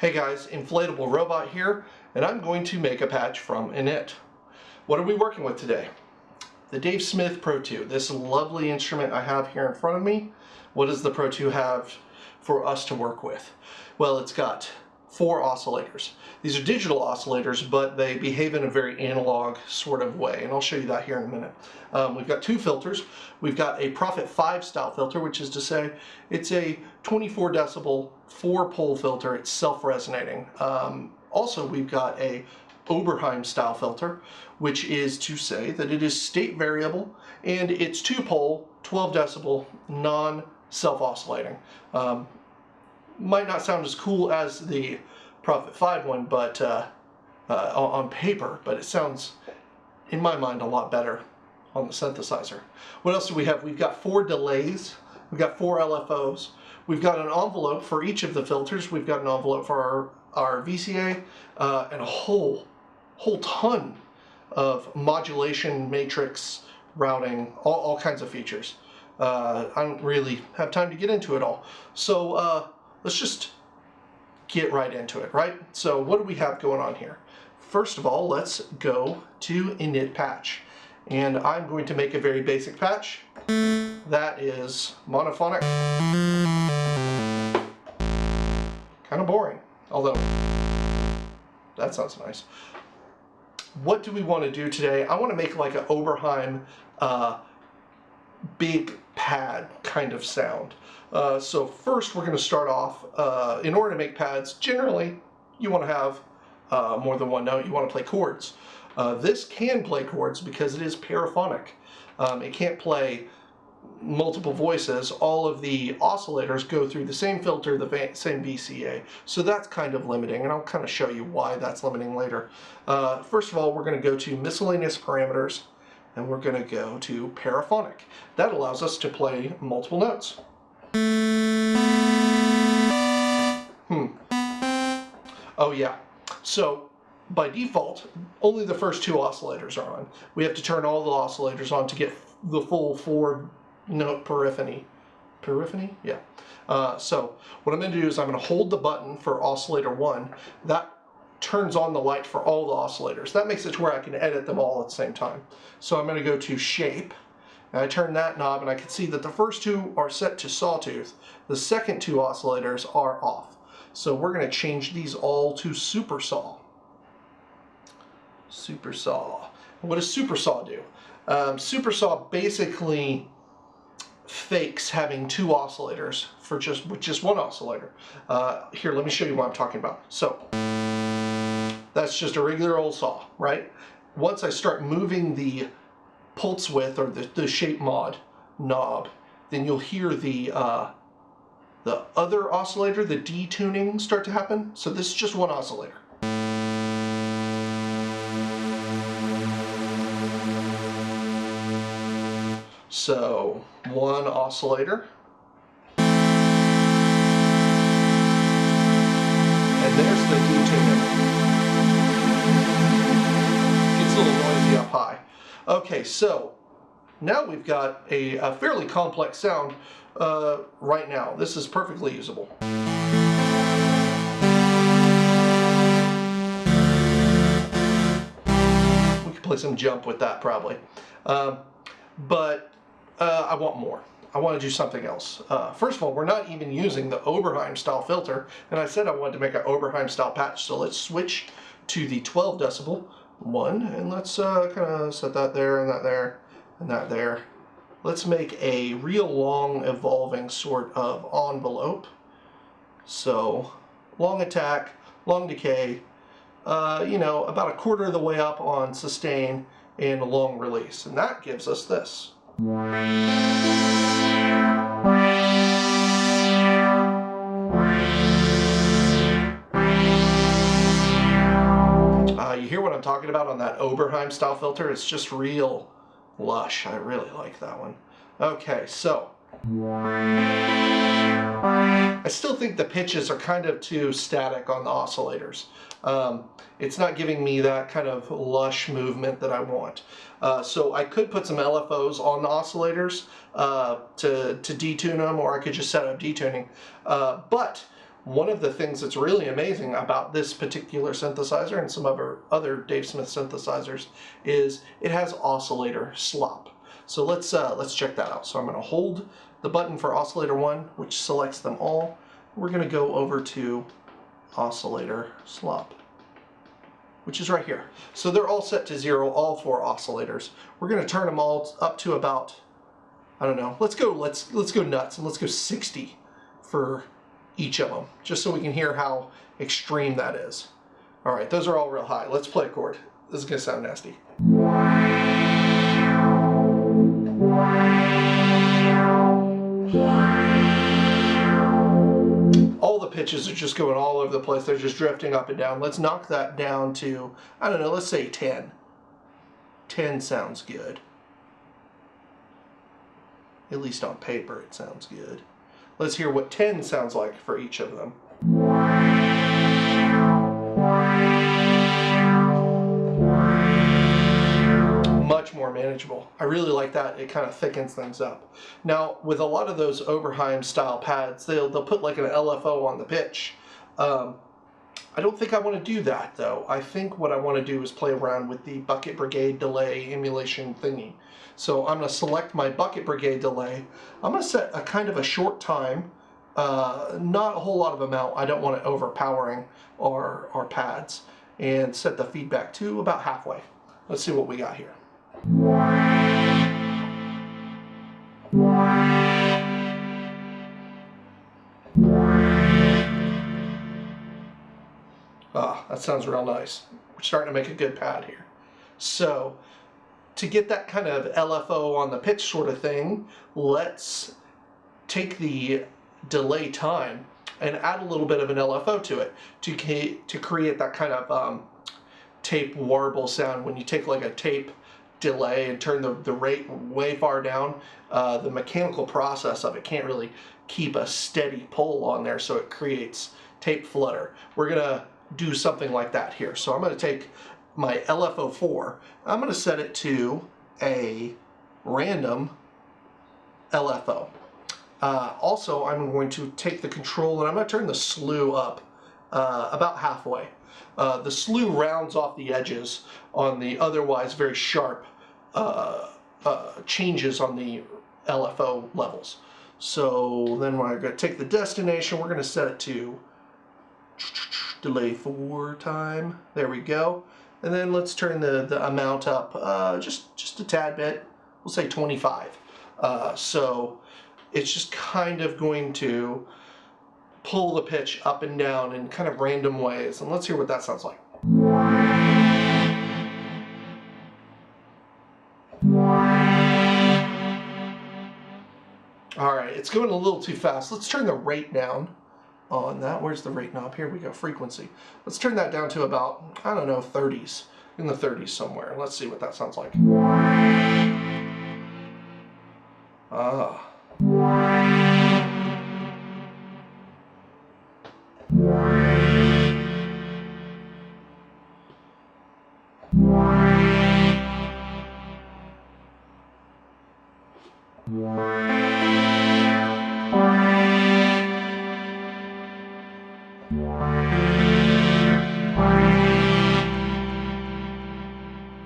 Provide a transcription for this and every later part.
Hey guys, Inflatable Robot here, and I'm going to make a patch from Init. What are we working with today? The Dave Smith Pro 2, this lovely instrument I have here in front of me. What does the Pro 2 have for us to work with? Well, it's got 4 oscillators. These are digital oscillators, but they behave in a very analog sort of way, and I'll show you that here in a minute. We've got 2 filters. We've got a Prophet 5 style filter, which is to say it's a 24 decibel 4-pole filter. It's self-resonating. Also, we've got a Oberheim style filter, which is to say that it is state variable and it's 2-pole, 12 decibel, non-self-oscillating. Might not sound as cool as the Prophet 5 one, but on paper, but it sounds, in my mind, a lot better on the synthesizer. What else do we have? We've got 4 delays, we've got 4 LFOs, we've got an envelope for each of the filters, we've got an envelope for our VCA, and a whole ton of modulation, matrix, routing, all kinds of features. I don't really have time to get into it all. So let's just get right into it, right? So what do we have going on here? First of all, let's go to Init Patch. And I'm going to make a very basic patch. That is monophonic. Kind of boring, although that sounds nice. What do we want to do today? I want to make like an Oberheim big pad kind of sound. So first we're going to start off, in order to make pads, generally you want to have more than one note. You want to play chords. This can play chords because it is paraphonic. It can't play multiple voices. All of the oscillators go through the same filter, the same VCA. So that's kind of limiting, and I'll kind of show you why that's limiting later. First of all, we're going to go to miscellaneous parameters, and we're going to go to paraphonic. That allows us to play multiple notes. Oh yeah, so by default only the first 2 oscillators are on. We have to turn all the oscillators on to get the full 4-note paraphony. Yeah. So what I'm going to do is I'm going to hold the button for oscillator 1. That turns on the light for all the oscillators. That makes it to where I can edit them all at the same time. So I'm going to go to shape, and I turn that knob, and I can see that the first 2 are set to sawtooth. The second 2 oscillators are off. So we're going to change these all to super saw. Super saw. What does super saw do? Super saw basically fakes having 2 oscillators for with just 1 oscillator. Here, let me show you what I'm talking about. So that's just a regular old saw, right? Once I start moving the pulse width or the shape mod knob, then you'll hear the other oscillator, the detuning, start to happen. So this is just 1 oscillator. So 1 oscillator. And there's the detuning. Gets a little noisy up high. Okay, so now we've got a fairly complex sound right now. This is perfectly usable. We could play some jump with that probably. But I want more. I want to do something else. First of all, we're not even using the Oberheim style filter, and I said I wanted to make an Oberheim style patch, so let's switch to the 12 decibel one, and let's kind of set that there, and that there, and that there. Let's make a real long evolving sort of envelope. So long attack, long decay, you know, about a quarter of the way up on sustain and a long release, and that gives us this. You hear what I'm talking about on that Oberheim style filter? It's just real lush. I really like that one. Okay, so I still think the pitches are kind of too static on the oscillators. It's not giving me that kind of lush movement that I want. So I could put some LFOs on the oscillators to detune them, or I could just set up detuning. But One of the things that's really amazing about this particular synthesizer and some other Dave Smith synthesizers is it has Oscillator Slop. So let's check that out. So I'm going to hold the button for Oscillator 1, which selects them all. We're going to go over to Oscillator Slop, which is right here. So they're all set to 0, all 4 oscillators. We're going to turn them all up to about, I don't know, let's go nuts, and let's go 60 for each of them, just so we can hear how extreme that is. All right, those are all real high. Let's play a chord. This is going to sound nasty. All the pitches are just going all over the place. They're just drifting up and down. Let's knock that down to, I don't know, let's say 10. 10 sounds good. At least on paper it sounds good. Let's hear what 10 sounds like for each of them. Much more manageable. I really like that. It kind of thickens things up. Now, with a lot of those Oberheim style pads, they'll put like an LFO on the pitch. I don't think I want to do that though. I think what I want to do is play around with the Bucket Brigade delay emulation thingy. So I'm going to select my Bucket Brigade delay. I'm going to set a kind of a short time, not a whole lot of amount. I don't want it overpowering our pads, and set the feedback to about halfway. Let's see what we got here. Ah, that sounds real nice. We're starting to make a good pad here. So, to get that kind of LFO on the pitch sort of thing, let's take the delay time and add a little bit of an LFO to it to create that kind of tape warble sound. When you take like a tape delay and turn the rate way far down, the mechanical process of it can't really keep a steady pull on there, so it creates tape flutter. We're gonna do something like that here. So I'm going to take my LFO4, I'm going to set it to a random LFO. Also, I'm going to take the control and I'm going to turn the slew up about halfway. The slew rounds off the edges on the otherwise very sharp changes on the LFO levels. So then we're going to take the destination, we're going to set it to delay 4 time. There we go. And then let's turn the amount up just a tad bit. We'll say 25. So it's just kind of going to pull the pitch up and down in kind of random ways. And let's hear what that sounds like. All right, it's going a little too fast. Let's turn the rate down on that. Where's the rate knob? Here we go, frequency. Let's turn that down to about, I don't know, 30s, in the 30s somewhere. Let's see what that sounds like. Ah.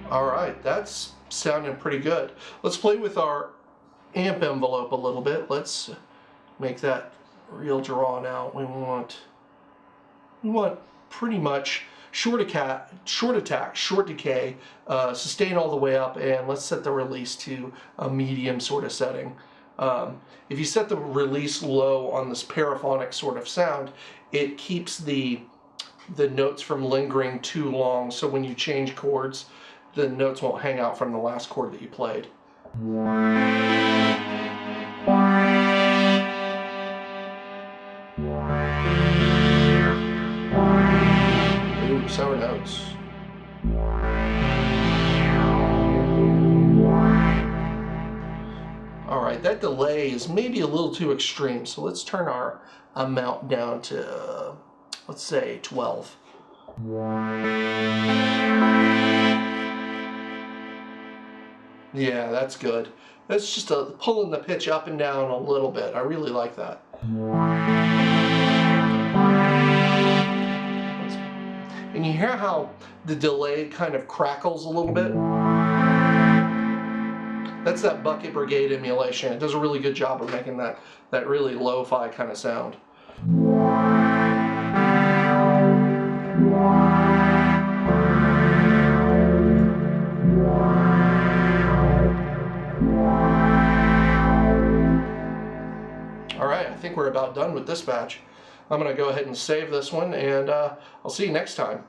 Alright, that's sounding pretty good. Let's play with our amp envelope a little bit. Let's make that real drawn out. We want pretty much short attack, short decay, sustain all the way up, and let's set the release to a medium sort of setting. If you set the release low on this paraphonic sort of sound, it keeps the notes from lingering too long, so when you change chords, the notes won't hang out from the last chord that you played. Ooh, sour notes. Alright, that delay is maybe a little too extreme, so let's turn our amount down to, let's say, 12. Yeah, that's good. That's just pulling the pitch up and down a little bit. I really like that. you hear how the delay kind of crackles a little bit? That's that Bucket Brigade emulation. It does a really good job of making that really lo-fi kind of sound. Alright, I think we're about done with this batch. I'm going to go ahead and save this one, and I'll see you next time.